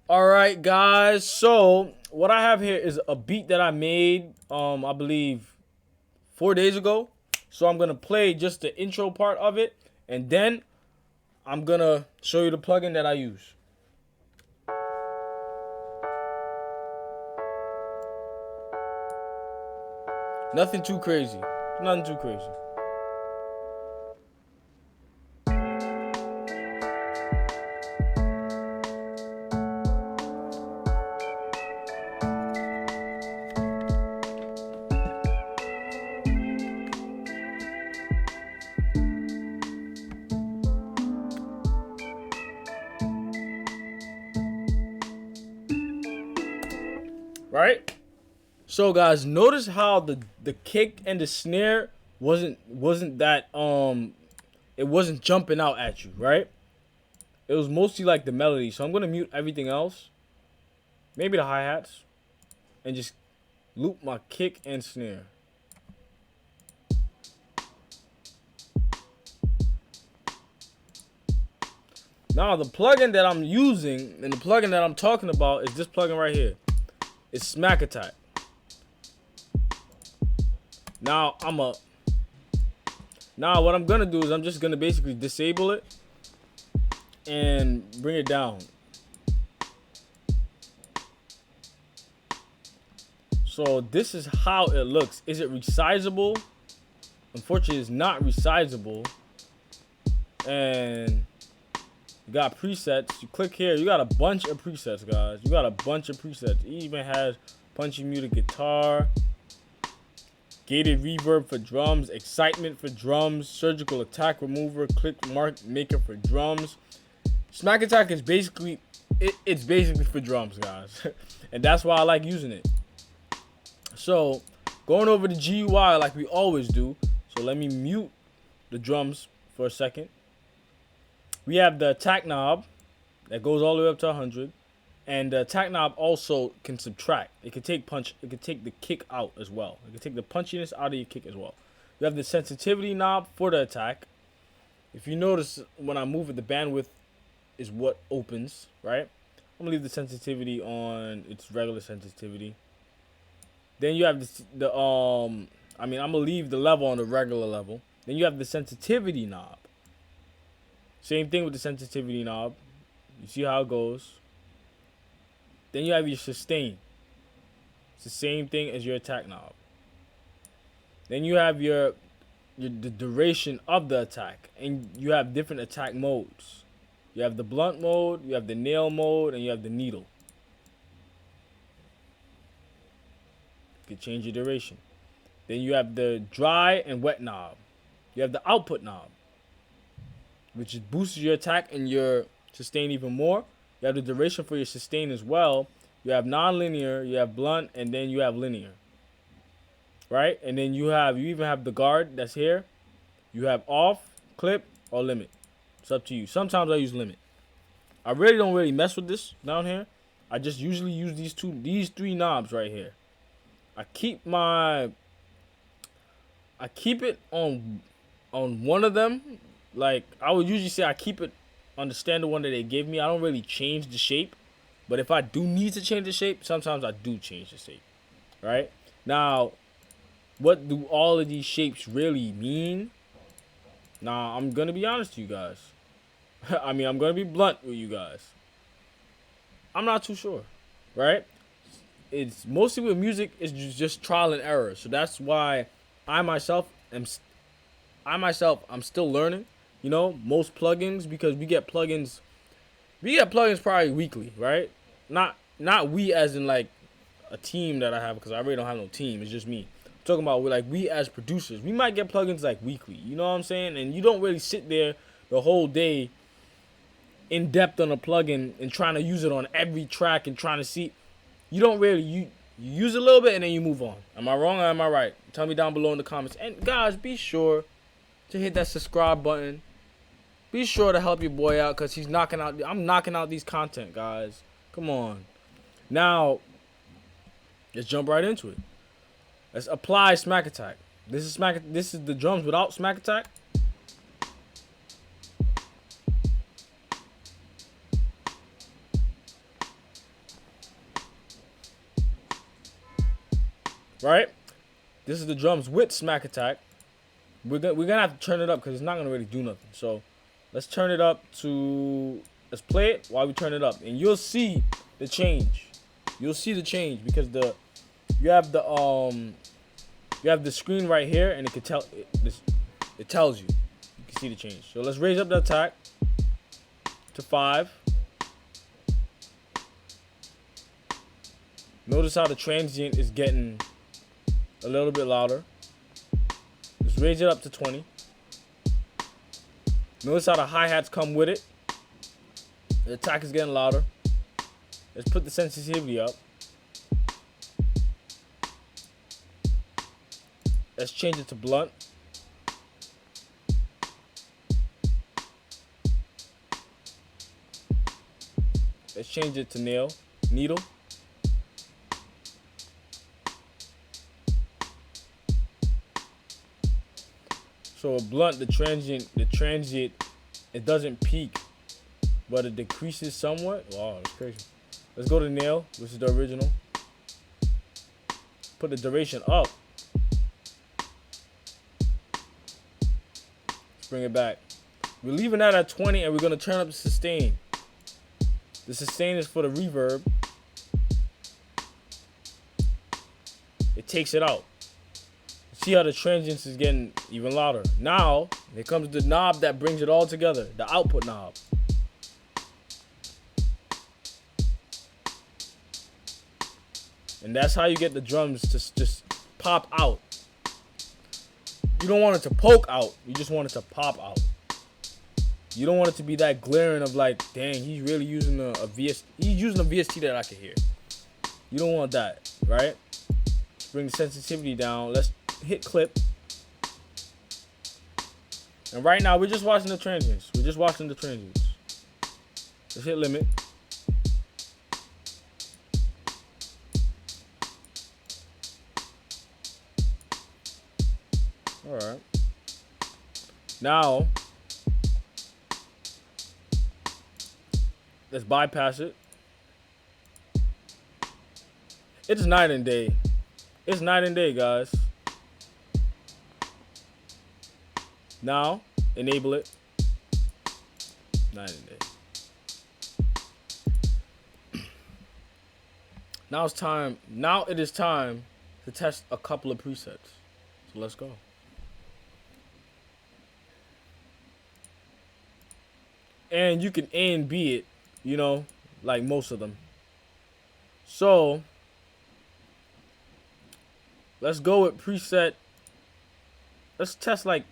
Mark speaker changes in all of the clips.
Speaker 1: All right, guys. So what I have here is a beat that I made, I believe 4 days ago. So I'm gonna play just the intro part of it, and then I'm gonna show you the plugin that I use. Nothing too crazy. Nothing too crazy. Right? So guys, notice how the kick and the snare wasn't that it wasn't jumping out at you, right? It was mostly like the melody. So I'm gonna mute everything else, maybe the hi-hats, and just loop my kick and snare. Now the plugin that I'm using and the plugin that I'm talking about is this plugin right here. It's Smack Attack. Now what I'm gonna do is I'm just gonna basically disable it and bring it down. So this is how it looks. Is it resizable? Unfortunately, it's not resizable. And you got presets. You click here. You got a bunch of presets, guys. You got a bunch of presets. It even has punchy muted guitar, gated reverb for drums, excitement for drums, surgical attack remover, click mark maker for drums. Smack Attack is basically it's basically for drums, guys. And that's why I like using it. So going over the GUI like we always do. So let me mute the drums for a second. We have the attack knob that goes all the way up to 100, and the attack knob also can subtract. It can take the kick out as well. It can take the punchiness out of your kick as well. You have the sensitivity knob for the attack. If you notice, when I move it, the bandwidth is what opens, right? I'm gonna leave the sensitivity on its regular sensitivity. Then you have I'm gonna leave the level on the regular level. Then you have the sensitivity knob. Same thing with the sensitivity knob. You see how it goes. Then you have your sustain. It's the same thing as your attack knob. Then you have the duration of the attack, and you have different attack modes. You have the blunt mode, you have the nail mode, and you have the needle. You can change your duration. Then you have the dry and wet knob. You have the output knob, which boosts your attack and your sustain even more. You have the duration for your sustain as well. You have non-linear, you have blunt, and then you have linear. Right? And then you even have the guard that's here. You have off, clip, or limit. It's up to you. Sometimes I use limit. I really don't mess with this down here. I just usually use these three knobs right here. I keep it on one of them. Like, I would usually say I keep it on the standard one that they give me. I don't really change the shape. But if I do need to change the shape, sometimes I do change the shape. Right? Now, what do all of these shapes really mean? Now, I'm going to be honest with you guys. I'm going to be blunt with you guys. I'm not too sure. Right? It's mostly with music, it's just trial and error. So that's why I'm still learning. You know, most plugins, because we get plugins probably weekly, right? Not we as in like a team that I have, because I really don't have no team. It's just me. I'm talking about we as producers, we might get plugins like weekly. You know what I'm saying? And you don't really sit there the whole day in depth on a plugin and trying to use it on every track and trying to see. You don't really you use a little bit and then you move on. Am I wrong or am I right? Tell me down below in the comments. And guys, be sure to hit that subscribe button. Be sure to help your boy out, because I'm knocking out these content, guys. Come on. Now, let's jump right into it. Let's apply Smack Attack. This is the drums without Smack Attack. right? This is the drums with smack attack. We're gonna have to turn it up because it's not gonna really do nothing. So let's turn it up to, let's play it while we turn it up, and you'll see the change. You'll see the change because you have the screen right here, and it can tell it tells you. You can see the change. So let's raise up the attack to 5. Notice how the transient is getting a little bit louder. Let's raise it up to 20. Notice how the hi-hats come with it. The attack is getting louder. Let's put the sensitivity up. Let's change it to blunt. Let's change it to needle. So a blunt, the transient, it doesn't peak, but it decreases somewhat. Wow, that's crazy. Let's go to nail, which is the original. Put the duration up. Let's bring it back. We're leaving that at 20, and we're gonna turn up the sustain. The sustain is for the reverb. It takes it out. See how the transients is getting even louder. Now, here comes the knob that brings it all together. The output knob. And that's how you get the drums to just pop out. You don't want it to poke out. You just want it to pop out. You don't want it to be that glaring of like, dang, he's really using a VST. He's using a VST that I can hear. You don't want that, right? Let's bring the sensitivity down. Let's hit clip. And right now, we're just watching the transients. Let's hit limit. Alright. Now, let's bypass it. It's night and day. It's night and day, guys. Now, enable it. Night and day. Now it is time to test a couple of presets. So let's go. And you can A and B it, you know, like most of them. So, let's go with preset. Let's test like,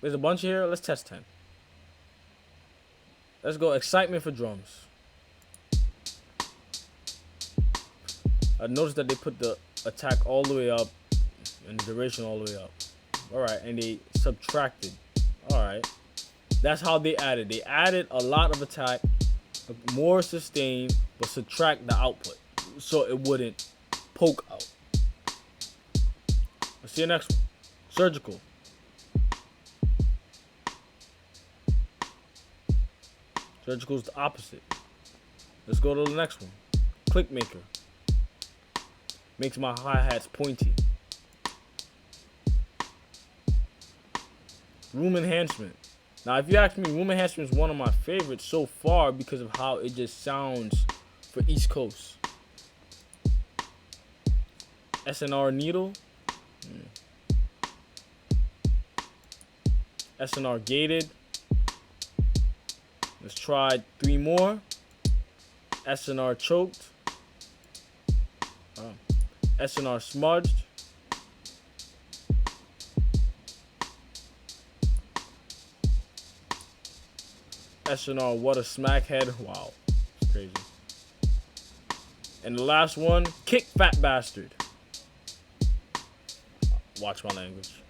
Speaker 1: there's a bunch here. Let's test 10. Let's go excitement for drums. I noticed that they put the attack all the way up and the duration all the way up. Alright, and they subtracted. Alright. That's how they added. They added a lot of attack, more sustain, but subtract the output so it wouldn't poke out. Let's see the next one. Surgical. Surgical is the opposite. Let's go to the next one. Click maker. Makes my hi-hats pointy. Room enhancement. Now, if you ask me, room enhancement is one of my favorites so far because of how it just sounds for East Coast. SNR needle. SNR gated. Let's try 3 more. SNR choked. SNR smudged. SNR what a smackhead. Wow, it's crazy. And the last one, kick fat bastard. Watch my language.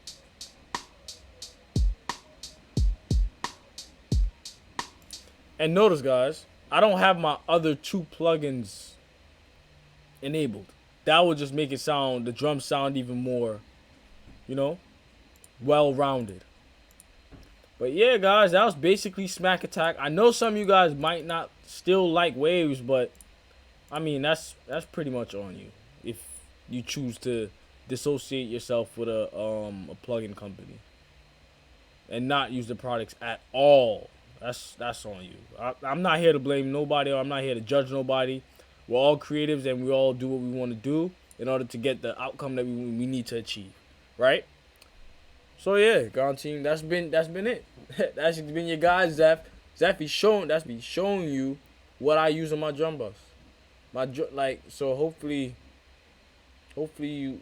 Speaker 1: And notice, guys, I don't have my other 2 plugins enabled. That would just make it sound, the drums sound even more, you know, well-rounded. But yeah, guys, that was basically Smack Attack. I know some of you guys might not still like waves, but I mean, that's pretty much on you if you choose to dissociate yourself with a plugin company and not use the products at all. That's on you. I'm not here to blame nobody, or I'm not here to judge nobody. We're all creatives and we all do what we want to do in order to get the outcome that we need to achieve, right? So yeah, Ground Team, that's been it. That's been your guy Zeph. Zeph be showing you what I use on my drum bus. So hopefully you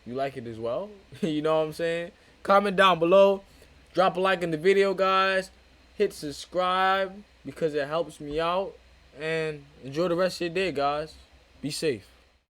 Speaker 1: like it as well. You know what I'm saying? Comment down below. Drop a like in the video, guys. Hit subscribe because it helps me out. And enjoy the rest of your day, guys. Be safe.